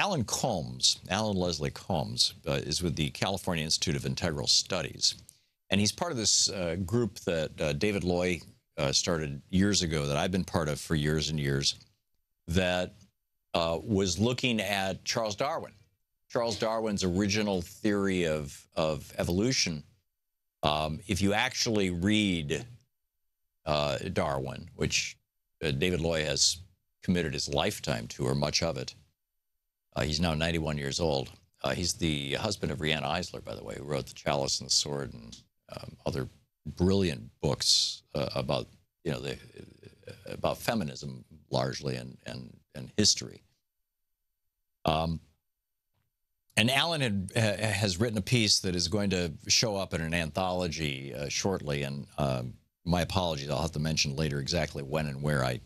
Allan Combs, Allan Leslie Combs, is with the California Institute of Integral Studies. And he's part of this group that David Loy started years ago, that I've been part of for years and years, that was looking at Charles Darwin. Charles Darwin's original theory of evolution. If you actually read Darwin, which David Loy has committed his lifetime to, or much of it, he's now 91 years old. He's the husband of Rihanna Eisler, by the way, who wrote The Chalice and the Sword and other brilliant books about, you know, about feminism largely and history. And Allan has written a piece that is going to show up in an anthology shortly. And my apologies, I'll have to mention later exactly when and where. I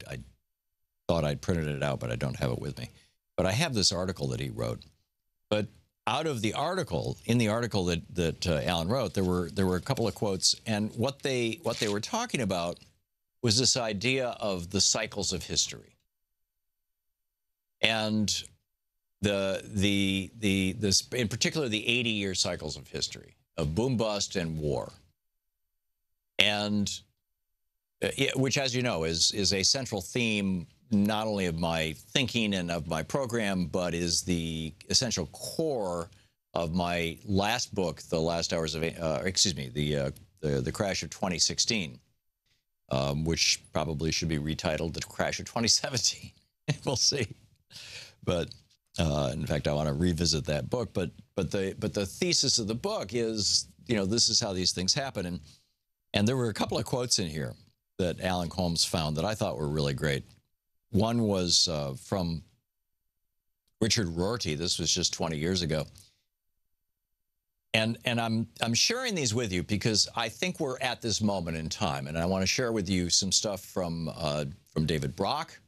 thought I'd printed it out, but I don't have it with me. But I have this article that he wrote. But out of the article, in the article that Allan wrote, there were a couple of quotes, and what they were talking about was this idea of the cycles of history, and this in particular the 80-year cycles of history of boom bust and war, and which, as you know, is a central theme not only of my thinking and of my program, but is the essential core of my last book, The Last Hours of, the Crash of 2016, which probably should be retitled The Crash of 2017. We'll see. But in fact, I want to revisit that book. But the thesis of the book is, you know, this is how these things happen. And there were a couple of quotes in here that Allan Combs found that I thought were really great. One was from Richard Rorty. This was just 20 years ago. And I'm sharing these with you because I think we're at this moment in time, and I want to share with you some stuff from David Brock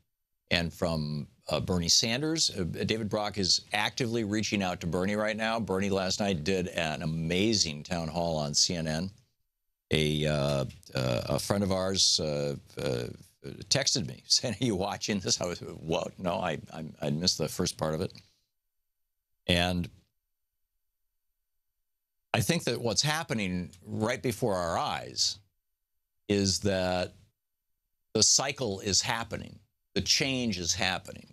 and from Bernie Sanders. David Brock is actively reaching out to Bernie right now. Bernie last night did an amazing town hall on CNN. A friend of ours texted me saying, "Are you watching this?" I was, "What? No, I missed the first part of it." And I think that what's happening right before our eyes is that the cycle is happening. The change is happening.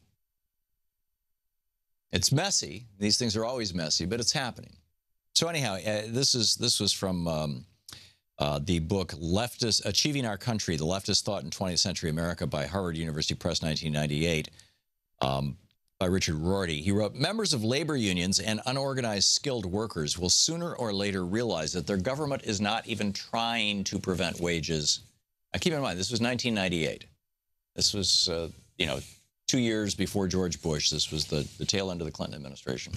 It's messy. These things are always messy, but it's happening. So anyhow, this was from the book Leftist Achieving Our Country, The Leftist Thought in 20th Century America by Harvard University Press, 1998, by Richard Rorty. He wrote, members of labor unions and unorganized skilled workers will sooner or later realize that their government is not even trying to prevent wages. Now, keep in mind, this was 1998. This was, 2 years before George Bush. This was the tail end of the Clinton administration.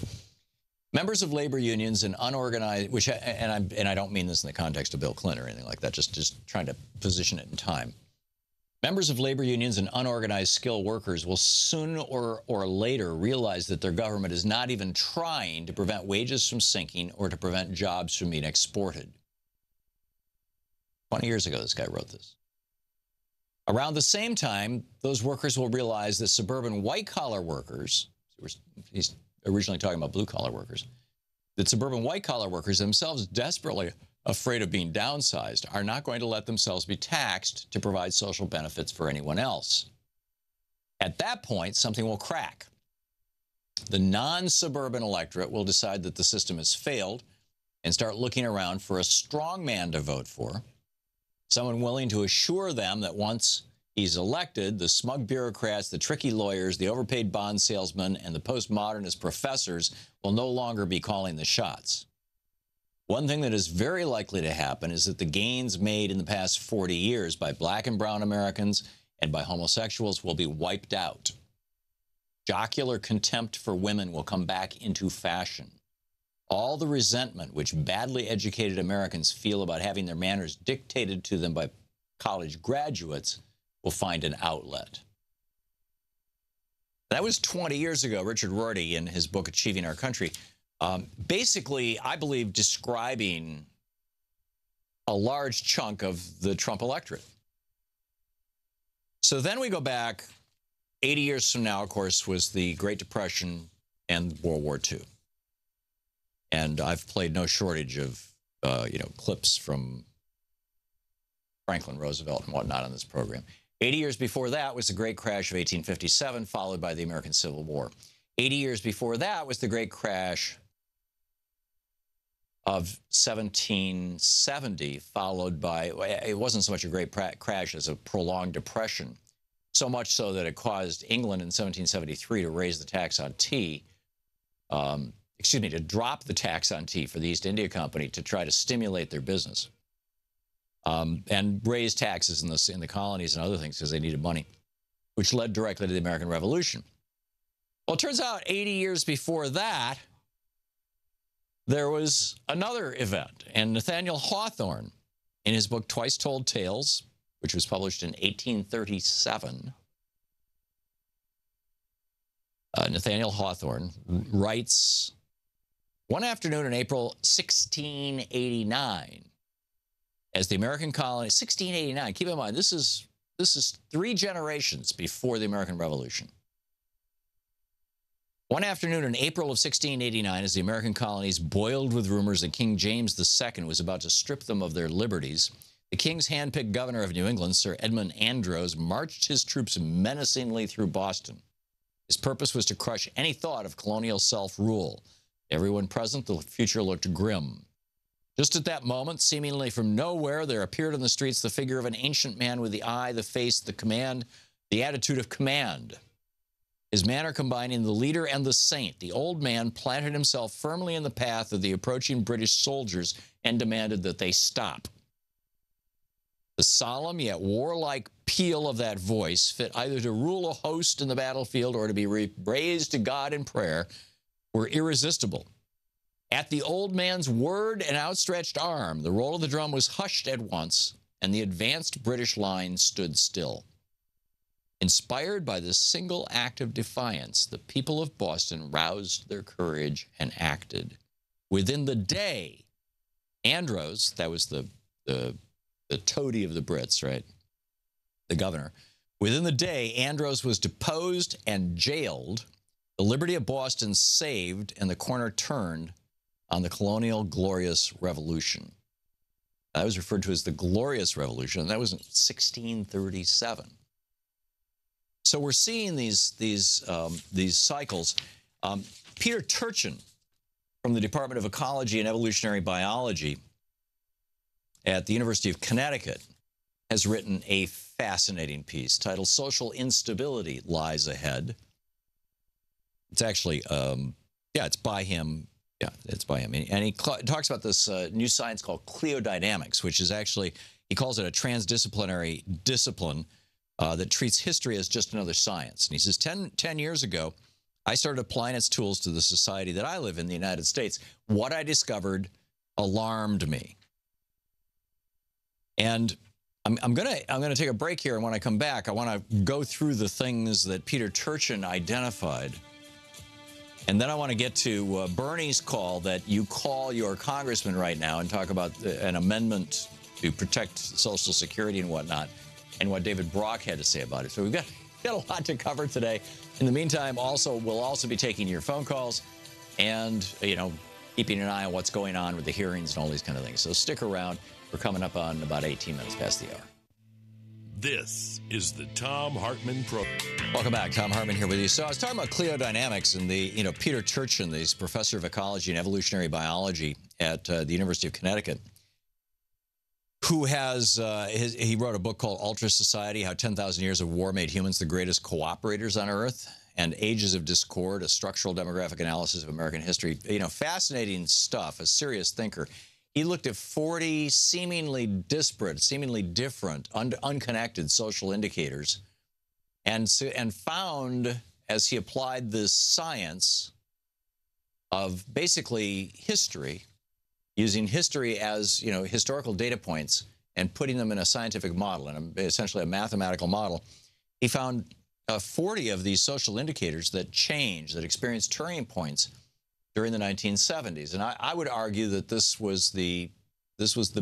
Members of labor unions and unorganized, and I don't mean this in the context of Bill Clinton or anything like that, just trying to position it in time. Members of labor unions and unorganized skilled workers will sooner or later realize that their government is not even trying to prevent wages from sinking or to prevent jobs from being exported. 20 years ago, this guy wrote this. Around the same time, those workers will realize that suburban white-collar workers, he's originally talking about blue-collar workers, that suburban white-collar workers, themselves desperately afraid of being downsized, are not going to let themselves be taxed to provide social benefits for anyone else. At that point, something will crack. The non-suburban electorate will decide that the system has failed and start looking around for a strong man to vote for, someone willing to assure them that once he's elected, the smug bureaucrats, the tricky lawyers, the overpaid bond salesmen, and the postmodernist professors will no longer be calling the shots. One thing that is very likely to happen is that the gains made in the past 40 years by black and brown Americans and by homosexuals will be wiped out. Jocular contempt for women will come back into fashion. All the resentment which badly educated Americans feel about having their manners dictated to them by college graduates will find an outlet. That was 20 years ago. Richard Rorty, in his book Achieving Our Country, basically, I believe, describing a large chunk of the Trump electorate. So then we go back 80 years from now, of course, was the Great Depression. and World War II. And I've played no shortage of, clips from Franklin Roosevelt and whatnot on this program. 80 years before that was the Great Crash of 1857, followed by the American Civil War. 80 years before that was the Great Crash of 1770, followed by, it wasn't so much a great crash as a prolonged depression, so much so that it caused England in 1773 to raise the tax on tea, to drop the tax on tea for the East India Company to try to stimulate their business, and raise taxes in the colonies and other things because they needed money, which led directly to the American Revolution. Well, it turns out 80 years before that, there was another event, and Nathaniel Hawthorne, in his book Twice Told Tales, which was published in 1837, Nathaniel Hawthorne writes, one afternoon in April 1689, as the American colony, 1689, keep in mind, this is 3 generations before the American Revolution. One afternoon in April of 1689, as the American colonies boiled with rumors that King James II was about to strip them of their liberties, the king's hand-picked governor of New England, Sir Edmund Andros, marched his troops menacingly through Boston. His purpose was to crush any thought of colonial self-rule. Everyone present, the future looked grim. Just at that moment, seemingly from nowhere, there appeared on the streets the figure of an ancient man with the eye, the face, the command, the attitude of command. His manner combining the leader and the saint, the old man planted himself firmly in the path of the approaching British soldiers and demanded that they stop. The solemn yet warlike peal of that voice, fit either to rule a host in the battlefield or to be raised to God in prayer, were irresistible. At the old man's word and outstretched arm, the roll of the drum was hushed at once, and the advanced British line stood still. Inspired by this single act of defiance, the people of Boston roused their courage and acted. Within the day, Andros, that was the toady of the Brits, right? The governor. Within the day, Andros was deposed and jailed, the liberty of Boston saved, and the corner turned on the colonial glorious revolution. That was referred to as the Glorious Revolution, and that was in 1637. So we're seeing these cycles. Peter Turchin from the Department of Ecology and Evolutionary Biology at the University of Connecticut has written a fascinating piece titled "Social Instability Lies Ahead." It's actually, it's by him. Yeah, it's by him. And he talks about this new science called cleodynamics, which is actually, he calls it a transdisciplinary discipline that treats history as just another science. And he says, 10 years ago, I started applying its tools to the society that I live in, the United States. What I discovered alarmed me. And I'm gonna take a break here, and when I come back, I want to go through the things that Peter Turchin identified. And then I want to get to Bernie's call that you call your congressman right now and talk about an amendment to protect Social Security and whatnot, and what David Brock had to say about it. So we've got a lot to cover today. In the meantime, we'll also be taking your phone calls and, keeping an eye on what's going on with the hearings and all these kind of things. So stick around. We're coming up on about 18 minutes past the hour. This is the Thom Hartmann Program. Welcome back. Thom Hartmann here with you. So I was talking about cleodynamics and Peter Turchin, the professor of ecology and evolutionary biology at the University of Connecticut, who has, he wrote a book called Ultra Society, How 10,000 Years of War Made Humans the Greatest Cooperators on Earth, and Ages of Discord, a structural demographic analysis of American history. Fascinating stuff, a serious thinker. He looked at 40 seemingly disparate, seemingly different, unconnected social indicators and found, as he applied this science of basically history, using history as, historical data points and putting them in a scientific model, and essentially a mathematical model, he found 40 of these social indicators that experienced turning points during the 1970s. And I would argue that this was the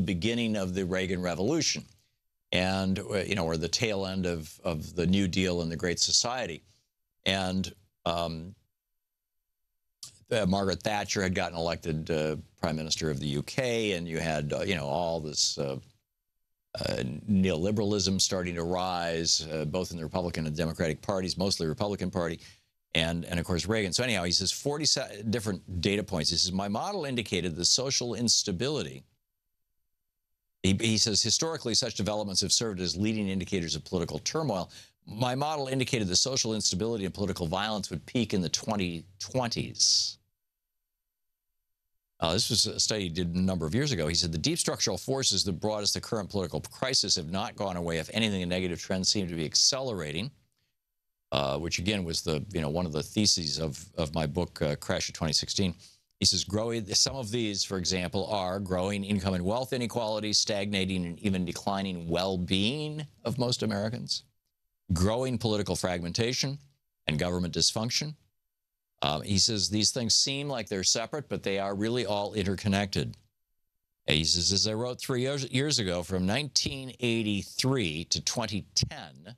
beginning of the Reagan Revolution, and or the tail end of the New Deal and the Great Society. And Margaret Thatcher had gotten elected Prime Minister of the UK, and you had, all this neoliberalism starting to rise, both in the Republican and Democratic parties, mostly Republican Party, and of course Reagan. So anyhow, he says 40 different data points. He says, my model indicated the social instability. He says, historically, such developments have served as leading indicators of political turmoil. My model indicated the social instability and political violence would peak in the 2020s. This was a study he did a number of years ago. He said, the deep structural forces that brought us the current political crisis have not gone away. If anything, the negative trends seem to be accelerating, which, again, was one of the theses of my book, Crash of 2016. He says, some of these, for example, are growing income and wealth inequality, stagnating and even declining well-being of most Americans, growing political fragmentation and government dysfunction. He says these things seem like they're separate, but they are really all interconnected. He says, as I wrote 3 years ago, from 1983 to 2010,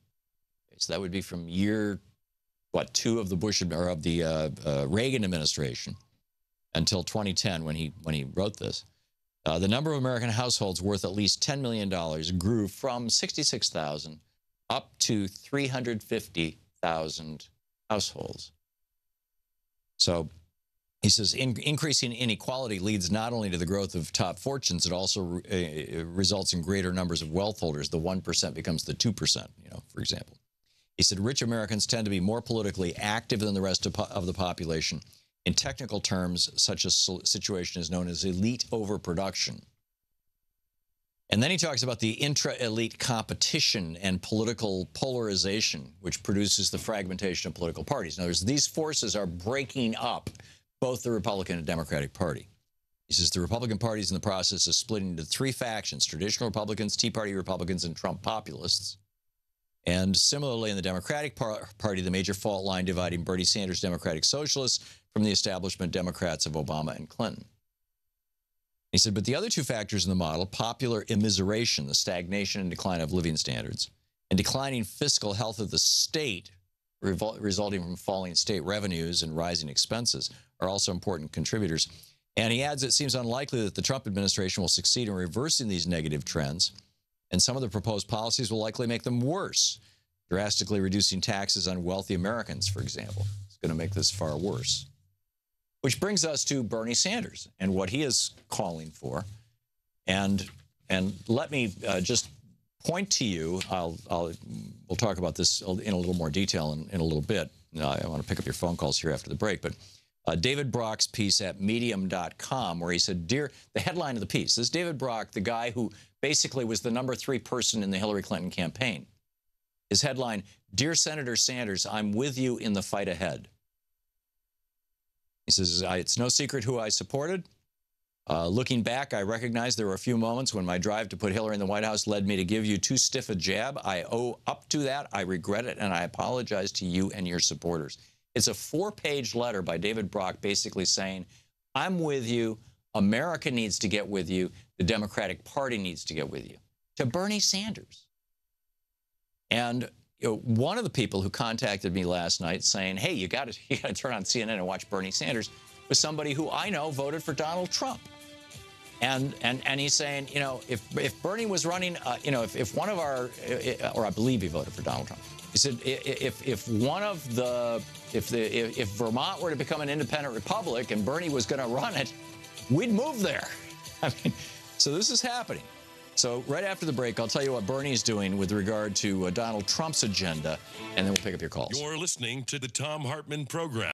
so that would be from year, 2 of the Bush or of the Reagan administration until 2010 when he wrote this, the number of American households worth at least $10 million grew from 66,000 up to 350,000 households. So he says increasing inequality leads not only to the growth of top fortunes, it also results in greater numbers of wealth holders. The 1% becomes the 2%, for example. He said rich Americans tend to be more politically active than the rest of the population. In technical terms, such a situation is known as elite overproduction. And then he talks about the intra-elite competition and political polarization, which produces the fragmentation of political parties. In other words, these forces are breaking up both the Republican and Democratic Party. He says the Republican Party is in the process of splitting into 3 factions: traditional Republicans, Tea Party Republicans, and Trump populists. And similarly, in the Democratic Party, the major fault line dividing Bernie Sanders' Democratic Socialists from the establishment Democrats of Obama and Clinton. He said, but the other 2 factors in the model, popular immiseration, the stagnation and decline of living standards, and declining fiscal health of the state, resulting from falling state revenues and rising expenses, are also important contributors. And he adds, it seems unlikely that the Trump administration will succeed in reversing these negative trends, and some of the proposed policies will likely make them worse, drastically reducing taxes on wealthy Americans, for example. It's going to make this far worse. Which brings us to Bernie Sanders and what he is calling for. And let me just point to you. We'll talk about this in a little more detail in a little bit. I want to pick up your phone calls here after the break. But David Brock's piece at Medium.com, where he said, the headline of the piece, this is David Brock, the guy who basically was the number 3 person in the Hillary Clinton campaign. His headline, Dear Senator Sanders, I'm with you in the fight ahead. He says, it's no secret who I supported. Looking back, I recognize there were a few moments when my drive to put Hillary in the White House led me to give you too stiff a jab. I owe up to that. I regret it, and I apologize to you and your supporters. It's a 4-page letter by David Brock basically saying, I'm with you. America needs to get with you. The Democratic Party needs to get with you. To Bernie Sanders. And one of the people who contacted me last night saying, hey, you got to turn on CNN and watch Bernie Sanders, was somebody who I know voted for Donald Trump. And he's saying, if Bernie was running, if one of our, or I believe he voted for Donald Trump. He said, if Vermont were to become an independent republic and Bernie was going to run it, we'd move there. I mean, so this is happening. So right after the break, I'll tell you what Bernie's doing with regard to Donald Trump's agenda, and then we'll pick up your calls. You're listening to the Thom Hartmann Program.